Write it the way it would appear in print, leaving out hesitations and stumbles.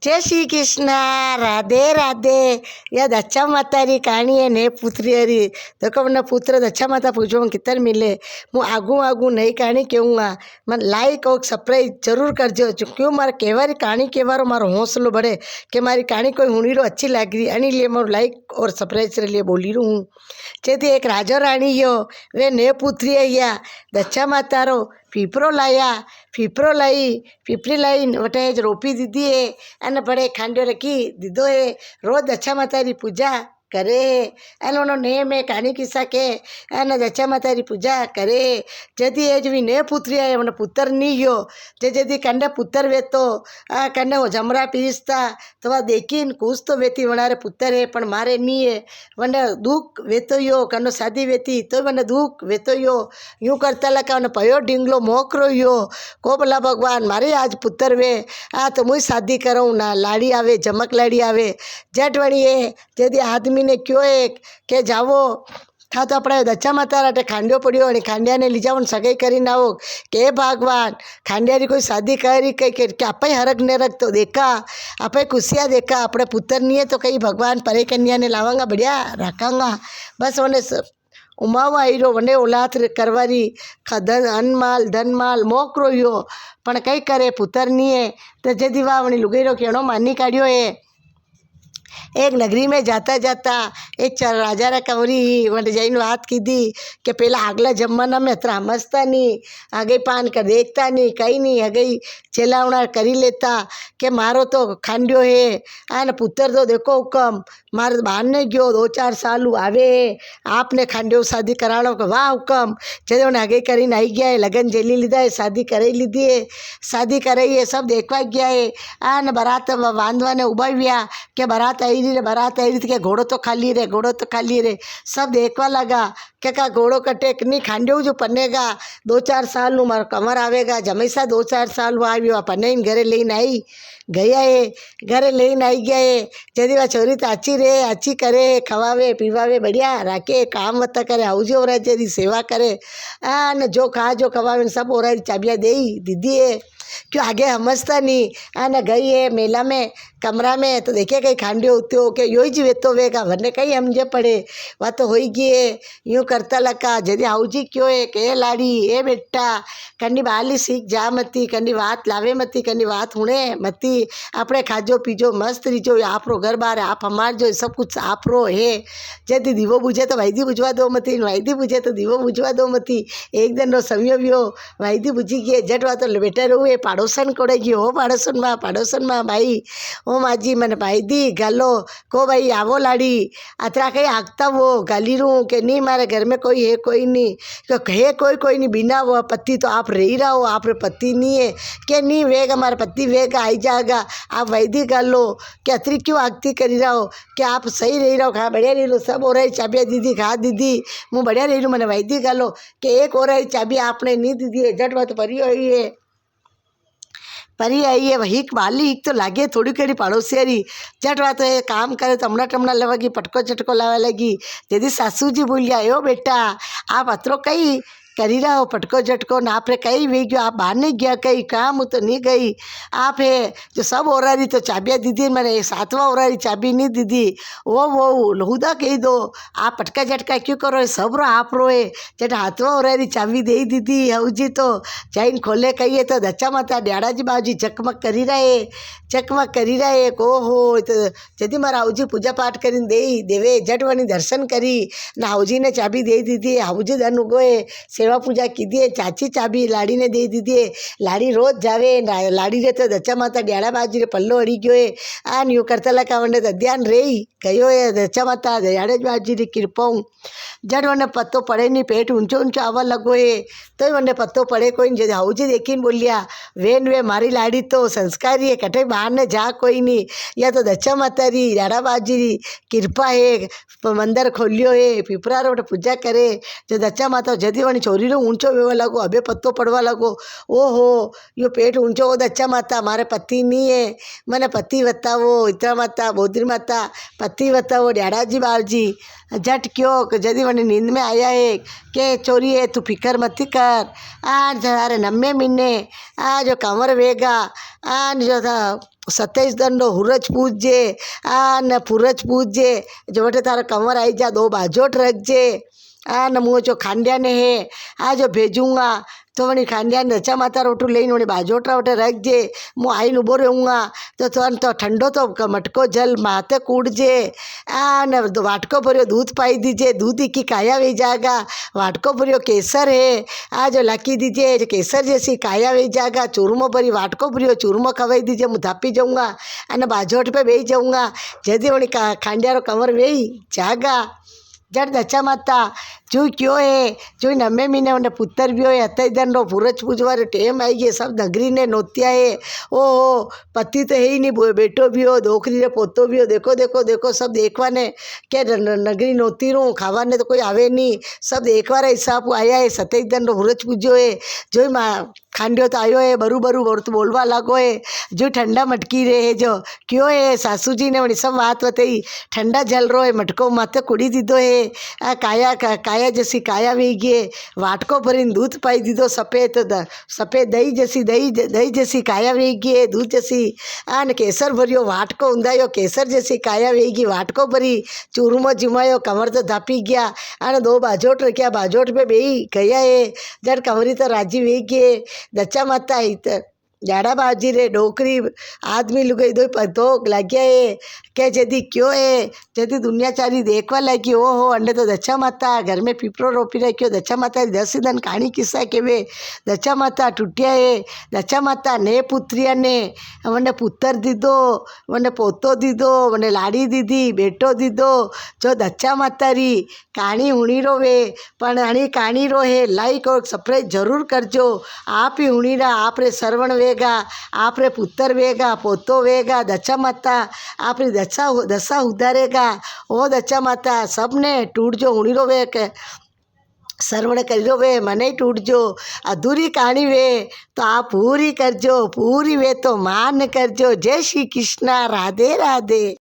जय श्री कृष्णा। राधे राधे। या दक्षा माता री कहानी है ने पुत्री हरी देखो मैंने पुत्र दक्षा माता पूछो कितने मिले हूँ आगू आगू नई कहानी कहूँगा मैं लाइक और सब्सक्राइब जरूर करजो क्यों मारे कहवारी कहानी कहवारो मारो हौसलो बढ़े कि मारी कहानी कोई हुणी रो अच्छी लग रही एनी लिए मैं लाइक और सब्सक्राइब के लिए बोली रू हूँ। जेती एक राजा राणी यो वे ने पुत्री है दक्षा माता रो पीपरो लाया पीपरो लाई पीपरी लाई वटे रोपी दीदी है अने बड़े खांडियो रखी दीदो है रोज दक्षा माता री पूजा करे एनो नेम है कहानी किस्सा के एने दक्षा माता री पूजा करे जदी एज भी ने पुत्री है मन पुत्र नहीं गयो जदी कंडे पुत्र वे तो कंडे वो जमरा पीसता तो वह देखीन कुछ तो वेती वनारे पुत्र है पण मारे नहीं है वने दुख वेतो यो कंडो शादी वेती तो वने दुख वेतो यो यूँ करता लगा वने पयो ढींगलो मोकरो यो को भला भगवान मारे आज पुत्र वे तो मुझे शादी करूँ ना लाड़ी आवे जमक लाड़ी आवे जट वणी है जदी आदमी ने क्यों एक के जावो था तो अपने दक्षा माता राटे खांडियो पड़ियो और खांडिया ने ली जाओ सगाई करी ना हो के भगवान खांडिया री कोई शादी करी कई के आप हरक ने रख तो देखा आप खुशियाँ देखा अपने पुत्र नहीं है तो कहीं भगवान परे कन्या ने लावांगा बढ़िया रखांगा बस उन्हें उमावा हीरो वने औलाद करवारी धन माल मोकरो यो पण कई करे पुत्र नहीं है तो जदी वाह वनी लुगेरो केणो मानी काढ़ियो है। एक नगरी में जाता जाता एक राजा रा कंवरी वटे जाइन बात कीधी कि पहला आगला जमाना में अतरा समझता नहीं आगे पान कर देखता नहीं कहीं नहीं आगे चेलावना करी लेता कि मारो तो खांडियो है आने पुत्र तो देखो हुकम मारे बाहर ने गयो 2-4 साल आवे आपने खांडियो शादी कराणो के वाह हुकम जब उन्हें आगे करी आई गया है लगन जेली लीधा है शादी कराई लीधी है शादी कराई है सब देखवा गया है आने बारात बांधवा ने उबाव्या कि बारात आई रही थी कि घोड़ो तो खाली रे सब देखवा लगा क्या घोड़ो कटे नहीं खांडियो जो पनेगा 2-4 साल नु मारो कमर आवेगा जमेसा 2-4 साल वो आयो पने घरे लेने आई गया है घरे लेने आई गया है जदी वा छोरी तो अच्छी करे खवावे पीवावे बढ़िया राखे काम वत्ता करे आउजी हो रहा जदी सेवा करे न जो खा जो खवावे सब हो रहा चाबियाँ दे दीदी है क्यों आगे समझता नहीं न गई है मेला में कमरा में तो देखिए कहीं खांडियो होते हो कि यो जी वेतो वेगा वरने कहीं समझे पड़े वह तो हो गई है यूँ करता लगा जदी आउजी क्यों है के लाड़ी ए बेटा कंडी बाली सीख जा मती कंडी बात लावे मती कंडी बात हुणे मती अपने खाजो पीजो मस्त रीजो आपरो घर बार आप हमार जो सब कुछ आपरो है जदी दीवो बुझे तो वायदी बुझवा दो मती वायदी बुझे तो दीवो बुझवा दो मती एक दिन रो समय भी हो वायदी बुझी गई जटवा तो बेटा रो पाड़ोसन कोड़े गई हो पाड़ोसन माँ भाई ओ माजी मैंने भाई दी गालो को भाई आवो लाड़ी अतरा कहीं आगता वो गाली रू कि नहीं मारे घर में कोई है कोई नहीं तो है कोई नहीं बिना वो पति तो आप रही रहा हो आप पति नहीं है कि नहीं वेगा हमारा पति वेगा आई जाएगा आप वैदी गालो कि अतरी क्यों आगती करी रहा हो कि आप सही रही रहो खा बढ़िया रही लो सब हो रही चाबियाँ दीदी खा दीदी मुँह बढ़िया रही लूँ मैंने वैदी गालो कि एक हो रही चाबी आपने नहीं दीदी है जट बात परी हुई है परी आई है वही वाली एक तो लागे थोड़ी कड़ी पड़ोसियारी जट बात है काम करे तो टमना लगी पटको चटको लावा लगी यदि सासू जी बोलिया यो बेटा आप अतरो कहीं करी रहा हो पटको झटको ना आप रे कहीं भी गयो आप बाहर नहीं गया कहीं काम तो नहीं गई आप है जो सब हो रही तो चाबियाँ दीदी मैंने 7वां हो रही चाबी नहीं दीदी वो लहुदा कही दो आप पटका झटका क्यों करो सब रो आप रोए जट 8वां हो रही चाबी दे दीदी हऊ जी तो चाइन खोले कहिए तो दक्षा माता ड्याड़ा जी बाबूजी चकमक करी रहे को हो तो जदी मारा हाउजी पूजा पाठ कर देवे जट वनी दर्शन करी ना हाउजी ने चाबी दे दीदी हाउजी धन उगोए सेवा पूजा की दिए चाची चाबी लाड़ी ने दे दीजिए लाड़ी रोज जावे लाड़ी रे तो दक्षा माता ड्याड़ा बाजी रे पल्लो अड़ी गयो है आ न्यू करता लगा वने तो ध्यान रही गयो है दक्षा माता ड्याड़ा बाजी री कृपाऊँ जड़ वने पत्तो पड़े नहीं पेट ऊंचो आवा लगो है तो वने पत्तो पड़े कोई नहीं जब हाउजी देखी बोलिया वेन वे मारी लाड़ी तो संस्कारी है कटे बाहर ने जा कोई नहीं या तो दक्षा माता री ड्याड़ा बाजी री कृपा है मंदिर खोलियो है पीपरा रो पूजा करे जो दक्षा माता जदी वनी छोरी रो ऊंचो वेवा लगो अबे पत्तो पड़वा लगो ओहो यो पेट ऊंचो हो दक्षा माता मारे पति नहीं है मैंने पति बतावो इतना माता बोधरी माता पति बतावो ड्याड़ा जी बाजी झट क्यों जदी वनी नींद में आया है के चोरी है तू फिकर मती कर आज अरे नम्मे महीने आज जो कमर वेगा आज जो था सतेज दंडो हुरज पूजजे आ ने पुरज पूजजे जो वटे तारा कमर आई जा 2 बाजोट रखजे आ ने मुँह जो खांडिया ने है आ जो भेजूँगा तो वही खांडिया ने दच्चा माता रोटू लईने वही बाजोटरा वटे रखजे मुँह आईने ऊभो रहूँगा तो ठंडो तो मटको जल माथे कूड़जे आ ने वाटको भरियो दूध पाई दीजिए दूध की काया वे जाएगा वाटको भरियो केसर है आ जो लाकी दीजिए जो केसर जैसी काया वे जाएगा चूरमो भरी वाटको भरियो चूरमो खवाई दीजिए मुँह धापी जाऊँगा अने बाजोट पे बेही जाऊँगा जल्दी वही खांडियारो कमर वेही जागा जड़ दच्चा माता जो क्यों है जो नमे महीने उन्हें पुत्र भी हो हत्या दंडो पूरज पूजवारे टेम आई गए सब नगरी ने नोतिया है ओ पति तो है ही नहीं बेटो भी हो दोकरी ने पोतो भी हो देखो देखो देखो सब देखवा ने क्या नगरी नोती रहूँ खावा ने तो कोई आवे नहीं सब देखवा हिसाब आया है सतेज दंडो पूरज पूजो है जो माँ खांडियो तो आयो है बरू बरू बरू तो बोलवा लागो है जो ठंडा मटकी रहे है जो क्यों है सासू जी ने वही सब बात बताई ठंडा जल रो है मटको माथे कुड़ी दीदो है आ काया जैसी काया वी गए वाटको भरीने दूध पाई दीदो सफ़ेद सफ़ेद दही जैसी काया वी गई दूध जैसी आ ने केसर भरियो वाटको ऊंधायो केसर जैसी काया वी गई वाटको भरी चूरमो जिमायो कमर तो धापी गया आने 2 बाजोट रखा बाजोट पे बेही गया है जड़ कमरी तो राजी वी गए दच्चा माता जाड़ा बाजी रे डोकरी आदमी लुगाई दो पतो लाग्या है क्या जदी क्यों है जदी दुनिया चारी देखवा लगी ओ हो अंडे तो दच्चा माता घर में पीपरो रोपी रखियो दच्चा माता 10 दिन कहानी किस्सा केवे दच्चा माता टूटिया है दच्चा माता ने पुत्रिया ने वने पुत्र दीदो वने पोतो दीदो वने लाड़ी दीदी बेटो दीदो जो दच्चा माता री कहानी हुणी रोवे पण हणी कहानी रो है लाइक और सब्सक्राइब जरूर करजो आप ही हुणी रा आप रे सरवण वेगा आप रे पुत्र वेगा पोतो वेगा दच्चा माता आप री दशा उधारेगा ओ दच्चा माता सबने टूट जो हुणी रो वे के सरवण करो वे मने टूटजो अधूरी कहानी वे तो आप पूरी करजो पूरी वे तो मान करजो जय श्री कृष्णा राधे राधे।